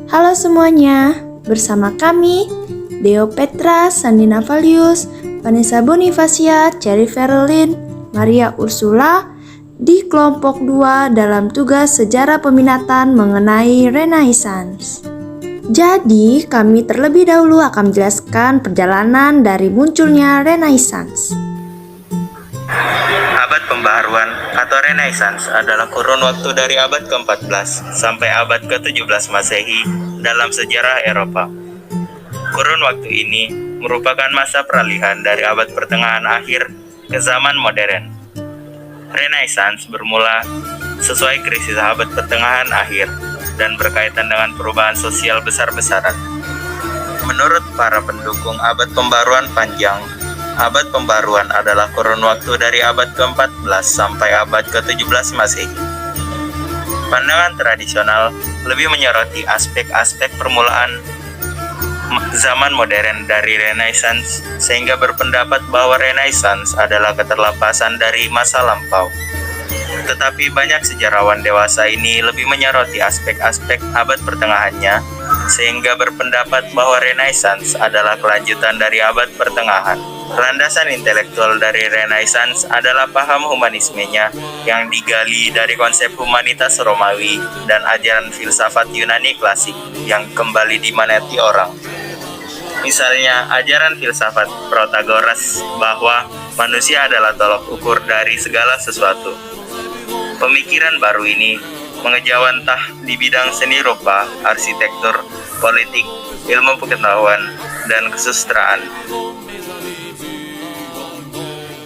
Halo semuanya, bersama kami Deo Petra, Sandina Valius, Vanessa Bonifacia, Cherry Ferlin, Maria Ursula di kelompok 2 dalam tugas sejarah peminatan mengenai Renaissance. Jadi, kami terlebih dahulu akan menjelaskan perjalanan dari munculnya Renaissance. Abad pembaharuan atau Renaissance adalah kurun waktu dari abad ke-14 sampai abad ke-17 Masehi dalam sejarah Eropa. Kurun waktu ini merupakan masa peralihan dari abad pertengahan akhir ke zaman modern. Renaissance bermula sesuai krisis abad pertengahan akhir dan berkaitan dengan perubahan sosial besar-besaran. Menurut para pendukung abad pembaruan panjang, abad pembaruan adalah kurun waktu dari abad ke-14 sampai abad ke-17 Masehi. Pandangan tradisional lebih menyoroti aspek-aspek permulaan zaman modern dari Renaissance, sehingga berpendapat bahwa Renaissance adalah keterlepasan dari masa lampau. Tetapi banyak sejarawan dewasa ini lebih menyoroti aspek-aspek abad pertengahannya, sehingga berpendapat bahwa Renaissance adalah kelanjutan dari abad pertengahan. Landasan intelektual dari Renaissance adalah paham humanismenya yang digali dari konsep humanitas Romawi dan ajaran filsafat Yunani klasik yang kembali diminati orang. Misalnya, ajaran filsafat Protagoras bahwa manusia adalah tolok ukur dari segala sesuatu. Pemikiran baru ini mengejawantah di bidang seni rupa, arsitektur, politik, ilmu pengetahuan, dan kesusastraan.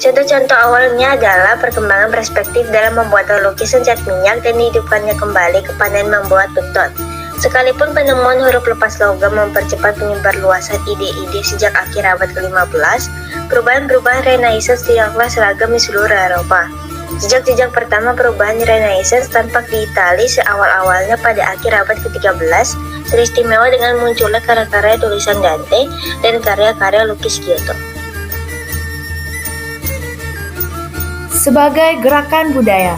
Contoh-contoh awalnya adalah perkembangan perspektif dalam membuat lukisan cat minyak dan dihidupkannya kembali ke panen membuat beton. Sekalipun penemuan huruf lepas logam mempercepat penyebarluasan ide-ide sejak akhir abad ke-15, perubahan-perubahan Renaissance tidaklah seragam di seluruh Eropa. Jejak-jejak pertama perubahan Renaissance tampak di Italia seawal-awalnya pada akhir abad ke-13, teristimewa dengan munculnya karya-karya tulisan Dante dan karya-karya lukis Giotto. Sebagai gerakan budaya,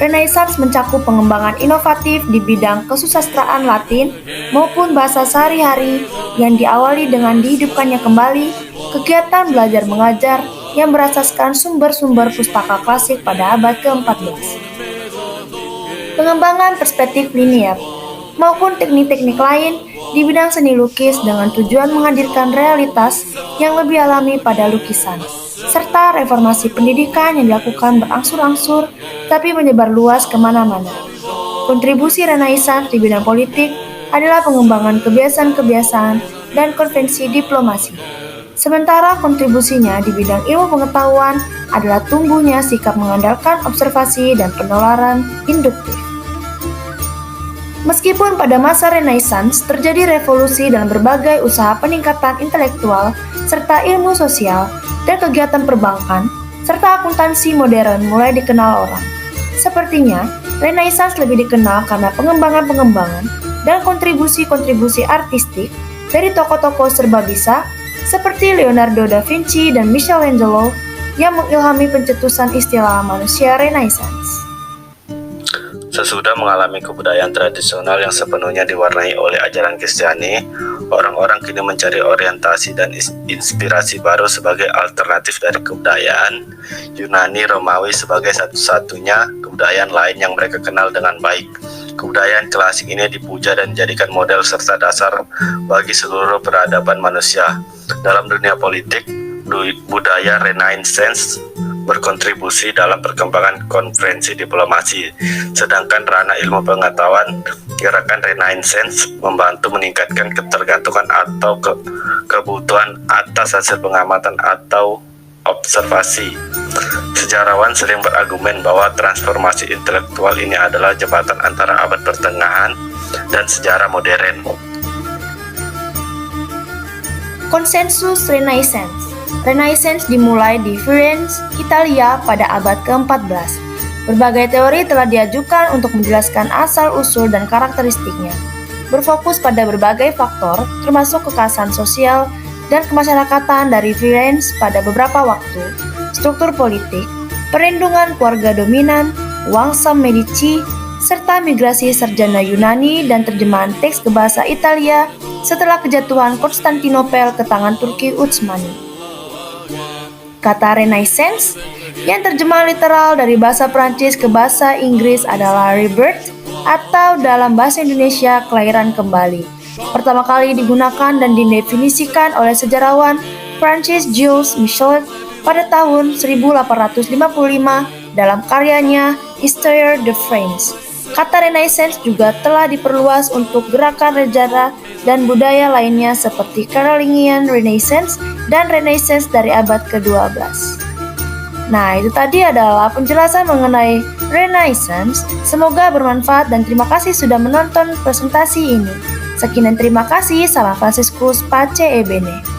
Renaissance mencakup pengembangan inovatif di bidang kesusastraan Latin maupun bahasa sehari-hari yang diawali dengan dihidupkannya kembali kegiatan belajar mengajar yang berasaskan sumber-sumber pustaka klasik pada abad ke-14. Pengembangan perspektif linier maupun teknik-teknik lain di bidang seni lukis dengan tujuan menghadirkan realitas yang lebih alami pada lukisan, serta reformasi pendidikan yang dilakukan berangsur-angsur tapi menyebar luas kemana-mana. Kontribusi Renaissance di bidang politik adalah pengembangan kebiasaan-kebiasaan dan konvensi diplomasi. Sementara kontribusinya di bidang ilmu pengetahuan adalah tumbuhnya sikap mengandalkan observasi dan penalaran induktif. Meskipun pada masa Renaissance terjadi revolusi dalam berbagai usaha peningkatan intelektual serta ilmu sosial dan kegiatan perbankan, serta akuntansi modern mulai dikenal orang. Sepertinya, Renaissance lebih dikenal karena pengembangan-pengembangan dan kontribusi-kontribusi artistik dari tokoh-tokoh serba bisa seperti Leonardo da Vinci dan Michelangelo yang mengilhami pencetusan istilah manusia Renaissance. Sesudah mengalami kebudayaan tradisional yang sepenuhnya diwarnai oleh ajaran Kristiani, orang-orang kini mencari orientasi dan inspirasi baru sebagai alternatif dari kebudayaan Yunani Romawi sebagai satu-satunya kebudayaan lain yang mereka kenal dengan baik. Kebudayaan klasik ini dipuja dan dijadikan model serta dasar bagi seluruh peradaban manusia. Dalam dunia politik, budaya Renaissance berkontribusi dalam perkembangan konferensi diplomasi, sedangkan ranah ilmu pengetahuan, gerakan Renaissance membantu meningkatkan ketergantungan atau kebutuhan atas hasil pengamatan atau observasi. Sejarawan sering berargumen bahwa transformasi intelektual ini adalah jembatan antara abad pertengahan dan sejarah modern. Konsensus Renaissance. Renaissance dimulai di Firenze, Italia pada abad ke-14. Berbagai teori telah diajukan untuk menjelaskan asal-usul dan karakteristiknya. Berfokus pada berbagai faktor, termasuk kekhasan sosial dan kemasyarakatan dari Firenze pada beberapa waktu, struktur politik, perlindungan keluarga dominan, Wangsa Medici, serta migrasi sarjana Yunani dan terjemahan teks ke bahasa Italia setelah kejatuhan Konstantinopel ke tangan Turki Utsmani. Kata Renaissance yang terjemah literal dari bahasa Prancis ke bahasa Inggris adalah rebirth atau dalam bahasa Indonesia kelahiran kembali. Pertama kali digunakan dan didefinisikan oleh sejarawan Francis Jules Michelet pada tahun 1855 dalam karyanya Histoire de France. Kata Renaissance juga telah diperluas untuk gerakan sejarah dan budaya lainnya seperti Carolingian Renaissance dan Renaissance dari abad ke-12. Nah, itu tadi adalah penjelasan mengenai Renaissance. Semoga bermanfaat dan terima kasih sudah menonton presentasi ini. Sekian dan terima kasih. Salam Franciscus Pace Ebene.